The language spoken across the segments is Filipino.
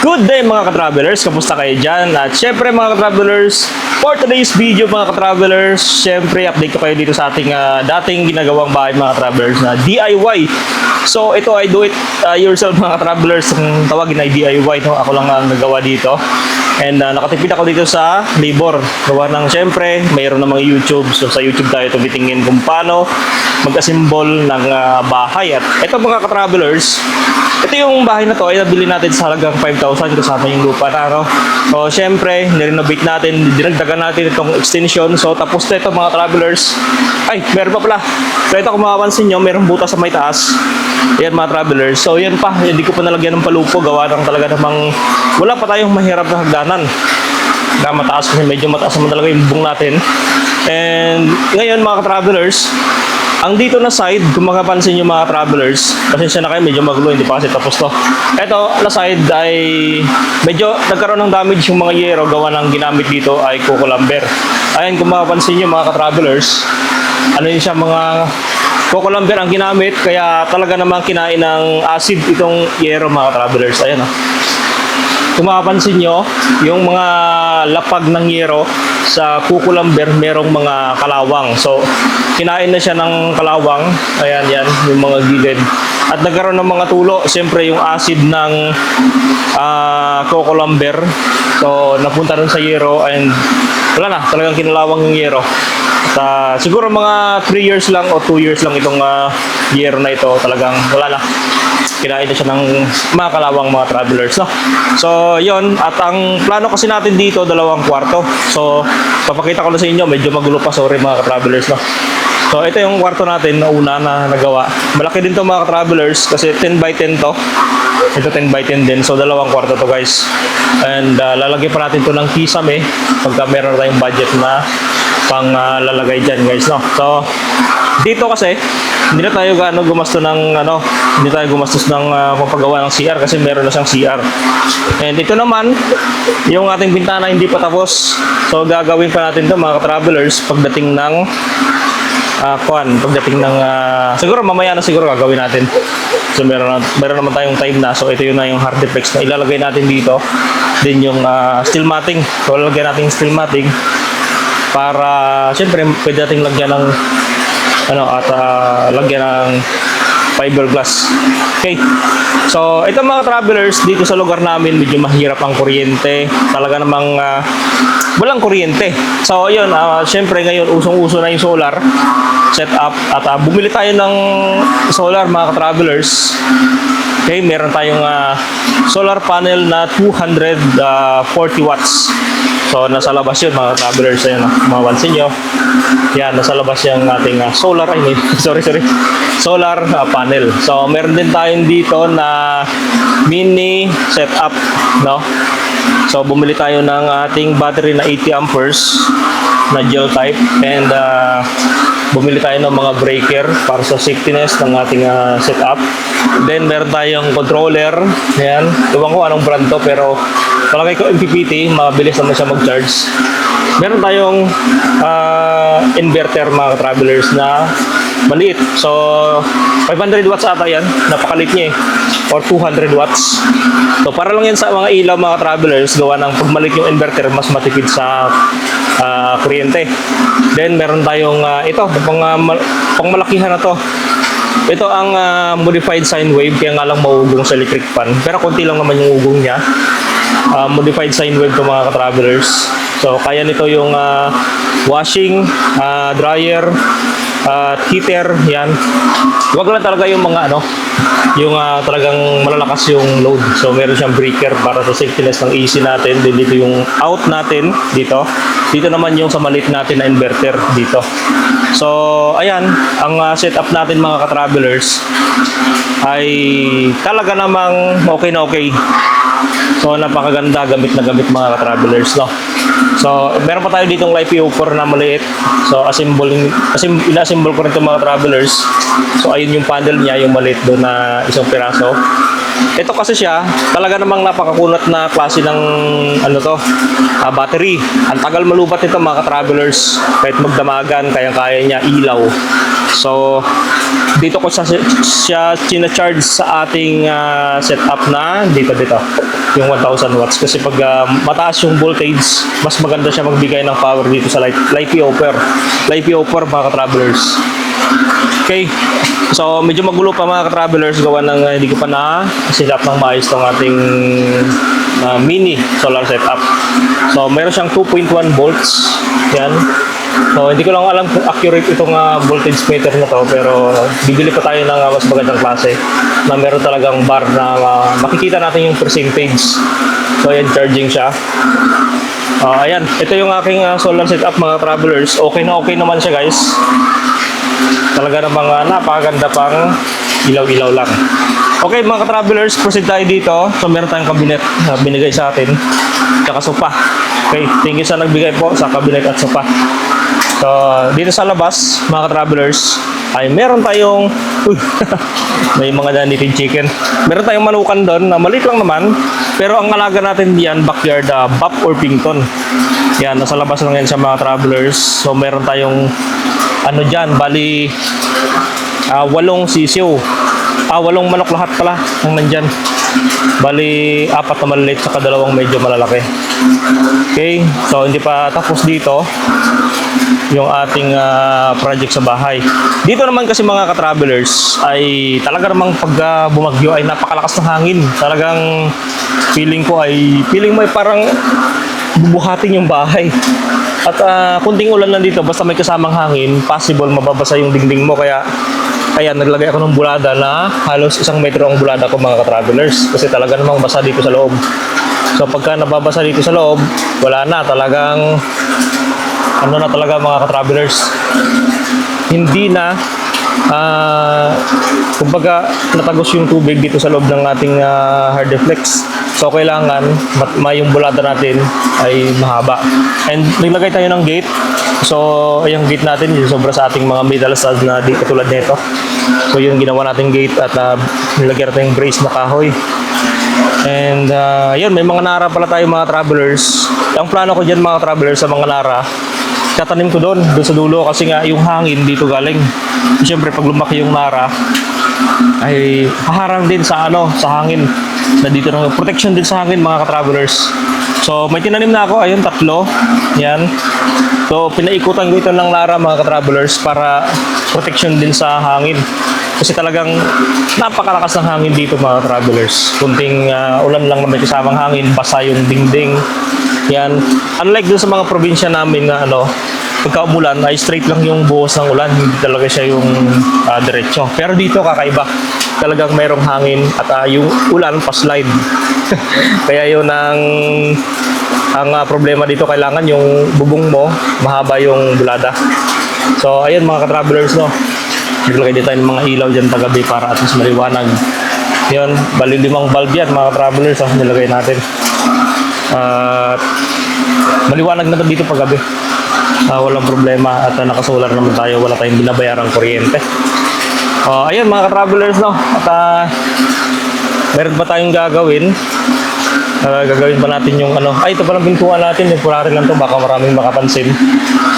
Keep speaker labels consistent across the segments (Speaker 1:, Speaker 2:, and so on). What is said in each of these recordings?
Speaker 1: Good day mga ka-travelers, kamusta kayo dyan? At syempre mga ka-travelers, for today's video mga ka-travelers, syempre update ko kayo dito sa ating dating ginagawang bahay mga ka-travelers na DIY. So ito ay do it yourself mga ka-travelers, ang tawagin ay DIY, no? Ako lang ang nagawa dito. And nakatipid ako dito sa labor. Gawa ng syempre, mayroon namang YouTube. So sa YouTube tayo tumitingin kung paano mag-assemble ng bahay. At ito mga ka-travelers, ito yung bahay na to ay nabili natin sa halagang 5,000 kasama yung lupa na, no? So syempre, nirenovate natin, dinagdagan natin itong extension. So tapos na ito mga travelers. Ay, meron pa pala. So ito kung makapansin nyo, merong butas sa may taas. Ayan mga travelers. So yan pa, hindi ko pa nalagyan ng palupo. Gawa ng talaga namang wala pa tayong mahirap na hagdanan. Na mataas kasi medyo mataas naman talaga yung bubong natin. And ngayon mga travelers, ang dito na side, kung makapansin nyo mga travelers, pasensya na kayo, medyo magulo, hindi pa kasi tapos to. Ito na side ay medyo nagkaroon ng damage yung mga yero. Gawa ng ginamit dito ay coco lumber. Ayan, kung makapansin nyo mga travelers, ano yun siya, mga coco lumber ang ginamit, kaya talaga namang kinain ng acid itong yero mga travelers. Ayan o. Kung makapansin nyo, yung mga lapag ng yero sa coco lumber, merong mga kalawang. So, kinain na siya ng kalawang. Ayan, yan, yung mga gilid. At nagkaroon ng mga tulo. Siyempre, yung acid ng coco lumber. So, napunta rin sa yero and wala na, talagang kinalawang yung yero. At, siguro mga 3 years lang o 2 years lang itong yero na ito. Talagang wala na. Kinain na siya ng mga kalawang mga travelers, no? So, yon. At ang plano kasi natin dito, 2 kwarto. So, papakita ko na sa inyo. Medyo magulo pa, sorry mga travelers, no? So, ito yung kwarto natin na una na nagawa. Malaki din to mga travelers kasi 10 by 10 to. Ito 10 by 10 din. So, 2 kwarto to guys. And lalagay pa natin to ng kisame pagka meron na tayong budget na pang lalagay dyan guys, no? So, dito kasi hindi na tayo gumastos ng hindi tayo gumastos ng pagpagawa ng CR kasi meron na siyang CR. And ito naman yung ating bintana hindi pa tapos. So gagawin pa natin 'to mga travelers pagdating ng siguro mamaya na siguro gagawin natin. So meron naman tayong time na. So ito yun na yung hard defects na ilalagay natin dito. Then yung steel matting. So lalagyan natin yung steel matting para syempre pwede nating lagyan ng lagyan ng fiberglass. Okay. So, ito mga travelers, dito sa lugar namin medyo mahirap ang kuryente. Talaga namang walang kuryente. So, ayun, syempre ngayon usong-uso na yung solar setup at bumili tayo ng solar mga travelers. Okay, meron tayong solar panel na 240 watts. So, nasa labas yun mga travelers. Ayun, mapansin nyo. Yan, nasa labas yung ating solar, solar panel. So, meron din tayong dito na mini setup, no? So, bumili tayo ng ating battery na 80 amperes na gel type and bumili tayo ng mga breaker para sa safetyness ng ating setup. Then, meron tayong controller. Ayan, tuwang ko anong brand to pero palagay ko MPPT, mabilis naman siya mag-charge. Meron tayong inverter mga travelers na maliit. So, 500 watts ata yan. Napakalit niya eh. Or 200 watts. So, para lang yan sa mga ilaw mga travelers. Gawa ng pag maliit yung inverter, mas matipid sa kuryente. Then, meron tayong ito, pang malakihan na to. Ito ang modified sine wave. Kaya nga lang maugong sa electric fan. Pero konti lang naman yung ugong niya. Modified sine wave to mga ka-travelers. So, kaya nito yung washing, dryer, heater, yan. Huwag lang talaga yung mga yung talagang malalakas yung load. So, meron siyang breaker para sa safetyness ng AC natin. Then, dito yung out natin, dito. Dito naman yung sa maliit natin na inverter, dito. So, ayan, ang setup natin mga ka-travelers ay talaga namang okay na okay. So, napakaganda, gamit na gamit mga ka-travelers, no? So, meron pa tayo ditong live viewer na maliit. So, ina-assemble ko rin itong mga travelers. So, ayun yung panel niya, yung maliit doon na isang piraso. Ito kasi siya, talaga namang napakakunat na klase ng battery. Ang tagal malubat nito mga ka-travelers. Kahit magdamagan, kaya niya ilaw. So, dito ko siya charge sa ating setup na dito. yung 1000 watts. Kasi pag mataas yung voltage, mas maganda siya magbigay ng power dito sa Lifey Offer mga ka-travelers. Okay, so medyo magulo pa mga ka-travelers, gawa ng hindi ko pa na set up ng maayos tong ating mini solar setup. So meron siyang 2.1 volts yan. So hindi ko lang alam kung accurate itong voltage meter na to, pero bibili pa tayo ng mas magandang klase na meron talagang bar na makikita natin yung percentage. So ayan, charging siya. Ayan, ito yung aking solar setup mga travelers. Okay na okay naman siya guys. Talaga namang napakaganda pang ilaw-ilaw lang. Okay mga ka-travelers, proceed tayo dito. So meron tayong cabinet na binigay sa atin, tsaka sopa. Okay, thank you sa nagbigay po sa cabinet at sopa. So dito sa labas mga ka-travelers ay meron tayong may mga native chicken. Meron tayong manukan doon na maliit lang naman, pero ang alaga natin diyan backyard Buff Orpington. Yan, nasa labas lang yan sa mga travelers. So meron tayong ano dyan, bali 8 sisiw. 8 manok lahat pala ang nandyan. Bali 4 na maliliit saka 2 medyo malalaki. Okay, so hindi pa tapos dito yung ating project sa bahay. Dito naman kasi mga ka-travelers ay talaga namang pag bumagyo ay napakalakas ng hangin. Talagang feeling mo ay parang bubuhatin yung bahay. At kunting ulan lang dito, basta may kasamang hangin, possible mababasa yung dingding mo. Kaya naglagay ako ng bulada na halos 1 metro ang bulada ko mga ka-travelers. Kasi talaga namang basa dito sa loob. So pagka nababasa dito sa loob, wala na, talagang ano na talaga mga ka-travelers. Hindi na kumbaga natagos yung tubig dito sa loob ng ating hard reflex. So kailangan yung bulada natin ay mahaba. And naglagay tayo ng gate. So yung gate natin sobra sa ating mga metal studs na di katulad nito. So yun ginawa nating gate at nilagyan natin yung brace na kahoy. And yun, may mga nara pala tayo mga travelers. Ang plano ko dyan mga travelers sa mga nara, tatanim ko doon sa dulo kasi nga yung hangin dito galing. Siyempre pag lumaki yung nara ay haharang din sa sa hangin na dito ng protection din sa hangin mga ka-travelers. So may tinanim na ako, ayun 3. Yan. So pinaikutan ko ito ng nara mga ka-travelers para protection din sa hangin. Kasi talagang napakalakas ng hangin dito mga travelers. Kunting ulan lang na may kasamang hangin, basa yung dingding. Yan. Unlike dun sa mga probinsya namin na pagka umulan ay straight lang yung buhos ng ulan, hindi talaga siya yung diretso. Pero dito kakaiba. Talagang mayroong hangin at yung ulan pa-slide. Kaya yun ang problema dito, kailangan yung bubong mo mahaba yung bulada. So ayun mga ka-travelers naglagay din tayo ng mga ilaw dyan paggabi para at least maliwanag. Yun, bali 5 bulb yan mga travelers nilagay natin. At maliwanag na dito paggabi. Walang problema at nakasolar naman tayo, wala tayong binabayarang kuryente. Ayun mga travelers at meron pa tayong gagawin. Gagawin pa natin yung ito palang pintuan natin, temporary lang to, baka maraming makapansin.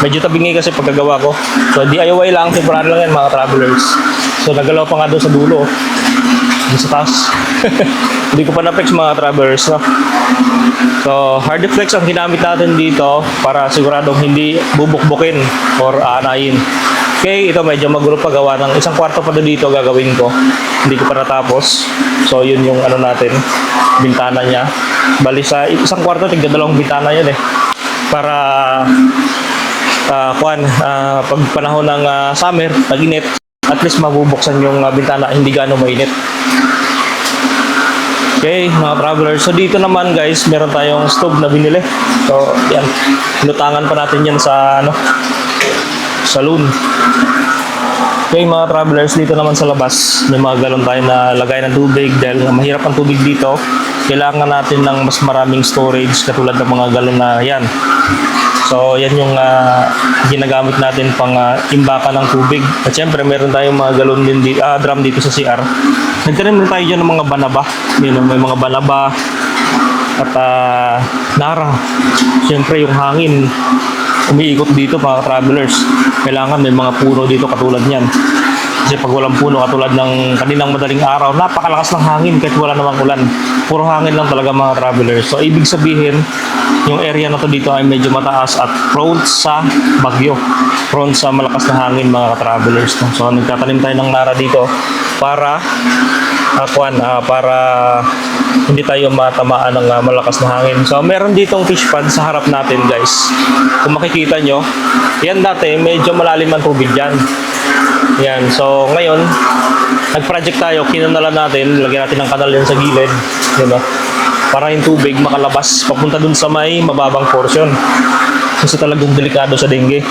Speaker 1: Medyo tabingi kasi pagkagawa ko. So DIY lang, temporary lang yan mga travelers. So nagalaw pa nga doon sa dulo, doon sa taas. Hindi ko pa na-flex mga travelers So hard flex ang ginamit natin dito para siguradong hindi bubukbukin or aanayin. Okay, ito medyo magulo pa, gawa ng 1 kwarto pa dito gagawin ko. Hindi ko pa natapos. So yun yung natin, bintana niya. Bali sa 1 kwarto, tigda 2 bintana yun para pag panahon ng summer, tag-init, at least mabubuksan yung bintana, hindi gaano mainit. Okay, mga travelers. So dito naman guys, meron tayong stove na binili. So yan, lutangan pa natin yan sa saloon. Okay mga travelers, dito naman sa labas may mga galon tayo na lagay ng tubig dahil mahirap ang tubig dito. Kailangan natin ng mas maraming storage katulad ng mga galon na yan. So yan yung ginagamit natin pang imbakan ng tubig. At syempre meron tayong mga galon din drum dito sa CR. Nagtanim din tayo dyan ng mga banaba. Yun, may mga banaba at nara. Syempre yung hangin umiikot dito mga travelers. Kailangan may mga puno dito katulad niyan. Kasi pag walang puno, katulad ng kaninang madaling araw, napakalakas ng hangin kahit wala namang ulan. Puro hangin lang talaga mga travelers. So, ibig sabihin, yung area na to dito ay medyo mataas at prone sa bagyo. Prone sa malakas na hangin mga travelers. So, nagtatanim tayo ng nara dito para para hindi tayo matamaan ng malakas na hangin. So, meron ditong fish pond sa harap natin, guys. Kung makikita nyo, yan dati, medyo malalim ang tubig dyan. Yan. So, ngayon, nag-project tayo, kinanalan natin, lagyan natin ng kanal yan sa gilid. Yun, no? Para yung tubig makalabas papunta dun sa may mababang portion. Kasi talagang delikado sa dengue.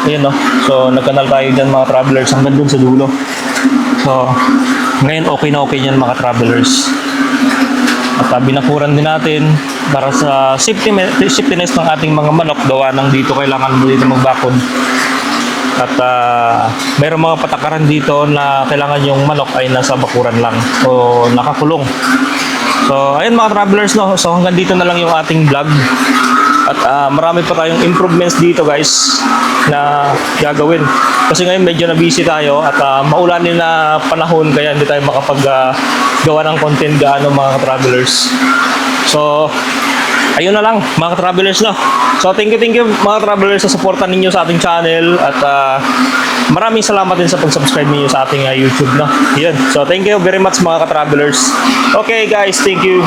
Speaker 1: Ayan, no? So, nagkanal tayo dyan mga travelers hanggang dun sa dulo. So, ngayon okay na okay yan mga travelers. At binakuran din natin para sa safetyness ng ating mga manok. Gawa ng dito kailangan mo dito magbakod. At mayroong mga patakaran dito na kailangan yung manok ay nasa bakuran lang o nakakulong. So, ayun mga travelers, no? So, hanggang dito na lang yung ating vlog. At marami pa tayong improvements dito, guys, na gagawin. Kasi ngayon medyo na busy tayo at maulanin na panahon kaya hindi tayo makapag-gawa ng content gaano mga travelers. So, ayun na lang mga travelers, no? So, thank you mga travelers sa suporta ninyo sa ating channel at maraming salamat din sa pag-subscribe niyo sa ating YouTube, no? Yun. So, thank you very much mga travelers. Okay, guys, thank you.